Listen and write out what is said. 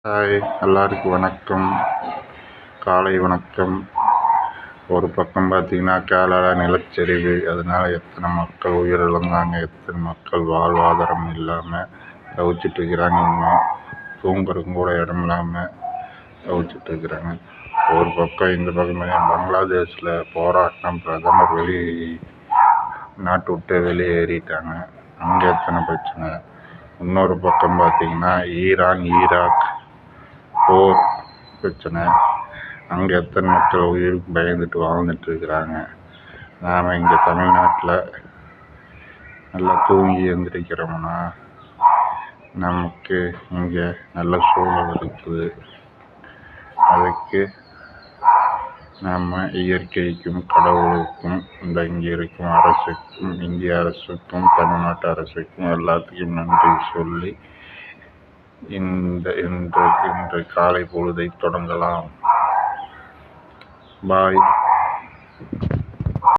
Hi, எல்லாருக்கும் வணக்கம். காலை வணக்கம். ஒரு பக்கம் பார்த்திங்கன்னா கேரளா நிலச்சரிவு, அதனால் எத்தனை மக்கள் உயிரிழந்தாங்க, எத்தனை மக்கள் வாழ்வாதாரம் இல்லாமல் தவிச்சிட்ருக்கிறாங்க. இன்னும் தூங்குறதுக்கு கூட இடம் இல்லாமல் தவிச்சிட்ருக்கிறாங்க. ஒரு பக்கம் இந்த பக்கம் பங்களாதேஷில் போராட்டம், பிரதமர் நாட்டை விட்டு வெளியேறிட்டாங்க, அங்கே எத்தனை பிரச்சனை. இன்னொரு பக்கம் பார்த்திங்கன்னா ஈராக் போர் பிரச்சனை, அங்கே எத்தனை மக்கள் உயிருக்கு பயந்துட்டு வாழ்ந்துட்டு இருக்கிறாங்க. நாம் இங்கே தமிழ்நாட்டில் நல்லா தூங்கி எழுந்திரிக்கிறோம்னா நமக்கு இங்கே நல்ல சூழல் இருக்குது. அதுக்கு நம்ம இயற்கைக்கும் கடவுளுக்கும் இங்கே இருக்கும் அரசுக்கும், இந்திய அரசுக்கும், தமிழ்நாட்டு அரசுக்கும் எல்லாத்துக்கும் நன்றி சொல்லி இன்று காலை பொழுதை தொடங்கலாம். பாய்.